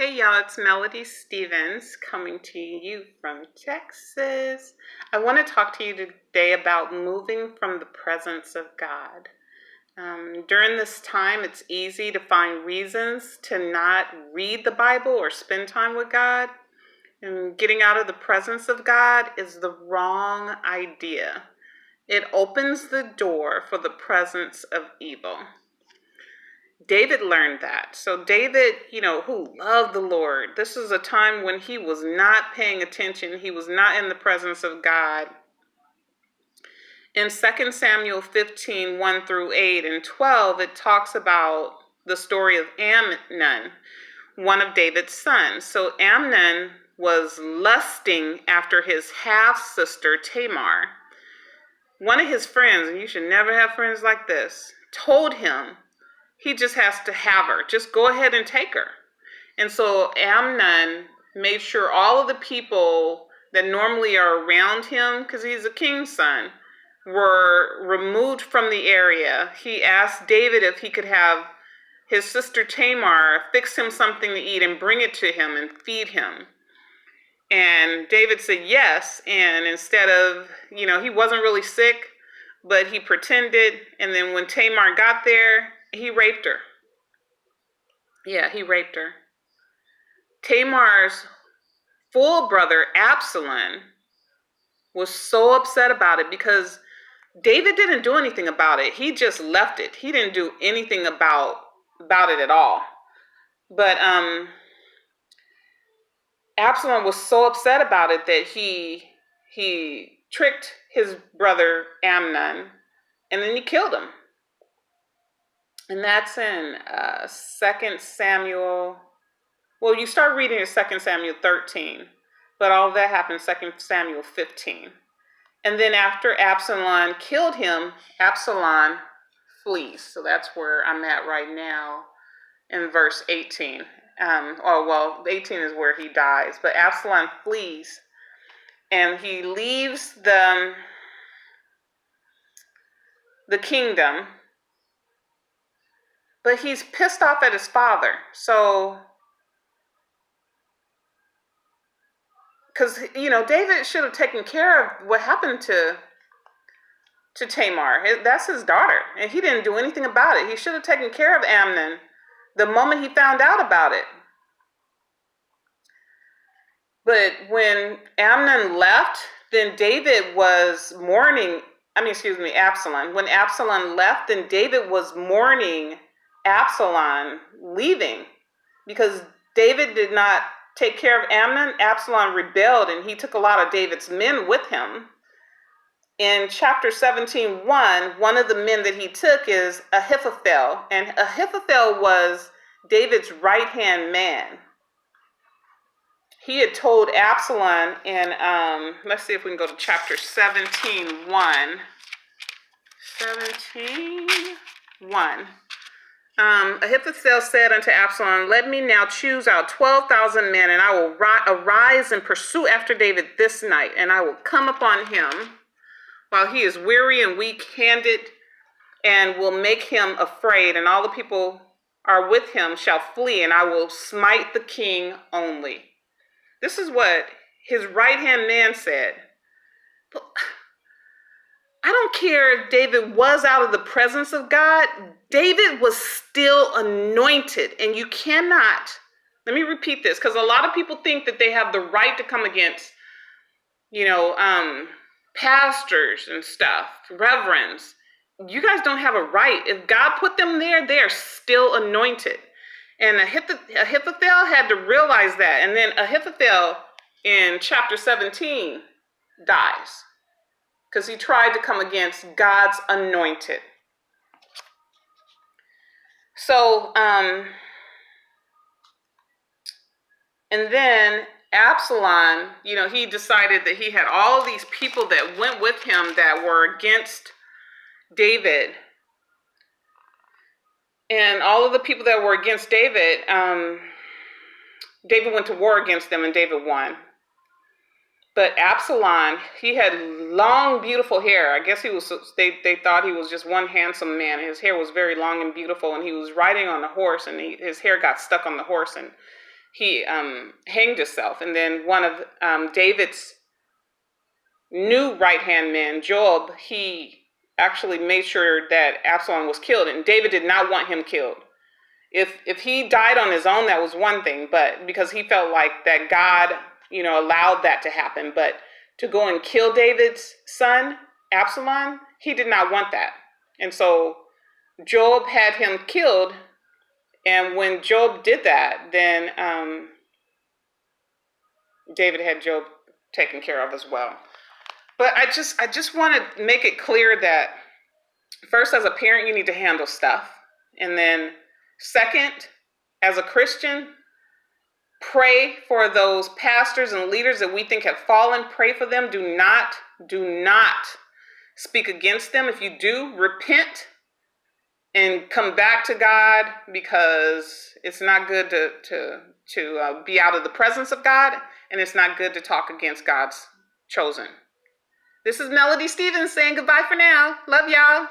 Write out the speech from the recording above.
Hey y'all, it's Melody Stevens coming to you from Texas. I want to talk to you today about moving from the presence of God. During this time, it's easy to find reasons to not read the Bible or spend time with God. And getting out of the presence of God is the wrong idea. It opens the door for the presence of evil. David learned that. So David, who loved the Lord, this is a time when he was not paying attention. He was not in the presence of God. In 2 Samuel 15, 1 through 8 and 12, it talks about the story of Amnon, one of David's sons. So Amnon was lusting after his half-sister Tamar. One of his friends, and you should never have friends like this, told him he just has to have her. Just go ahead and take her. And so Amnon made sure all of the people that normally are around him, because he's a king's son, were removed from the area. He asked David if he could have his sister Tamar fix him something to eat and bring it to him and feed him. And David said yes. And instead of, he wasn't really sick, but he pretended. And then when Tamar got there, he raped her. Yeah, he raped her. Tamar's full brother, Absalom, was so upset about it because David didn't do anything about it. He just left it. He didn't do anything about it at all. But Absalom was so upset about it that he tricked his brother Amnon, and then he killed him. And that's in 2 Samuel. Well, you start reading in 2 Samuel 13, but all of that happened in 2 Samuel 15. And then after Absalom killed him, Absalom flees. So that's where I'm at right now in verse 18. 18 is where he dies. But Absalom flees, and he leaves the kingdom, but he's pissed off at his father. So, because, David should have taken care of what happened to Tamar. That's his daughter, and he didn't do anything about it. He should have taken care of Amnon the moment he found out about it. But when Amnon left, then David was mourning. Absalom. When Absalom left, then David was mourning Absalom leaving, because David did not take care of Amnon. Absalom rebelled, and he took a lot of David's men with him. In chapter 17, one of the men that he took is Ahithophel, and Ahithophel was David's right-hand man. He had told Absalom in, let's see if we can go to chapter 17, 1. 17, 1. Ahithophel said unto Absalom, let me now choose out 12,000 men, and I will arise and pursue after David this night, and I will come upon him while he is weary and weak-handed, and will make him afraid, and all the people are with him shall flee, and I will smite the king only. This is what his right-hand man said. But I don't care if David was out of the presence of God. David was still anointed. And you cannot, let me repeat this, because a lot of people think that they have the right to come against, pastors and stuff, reverends. You guys don't have a right. If God put them there, they are still anointed. And Ahithophel had to realize that. And then Ahithophel in chapter 17 dies because he tried to come against God's anointed. So, and then Absalom, he decided that he had all these people that went with him that were against David. And all of the people that were against David, David went to war against them, and David won. But Absalom, he had long, beautiful hair. I guess they thought he was just one handsome man. His hair was very long and beautiful, and he was riding on a horse, and his hair got stuck on the horse, and he hanged himself. And then one of David's new right-hand men, Joab, he actually made sure that Absalom was killed, and David did not want him killed. If he died on his own, that was one thing, but because he felt like that God, allowed that to happen. But to go and kill David's son, Absalom, he did not want that. And so Joab had him killed, and when Joab did that, then David had Joab taken care of as well. But I just want to make it clear that first, as a parent, you need to handle stuff. And then second, as a Christian, pray for those pastors and leaders that we think have fallen. Pray for them. Do not speak against them. If you do, repent and come back to God, because it's not good to be out of the presence of God, and it's not good to talk against God's chosen. This is Melody Stevens saying goodbye for now. Love y'all.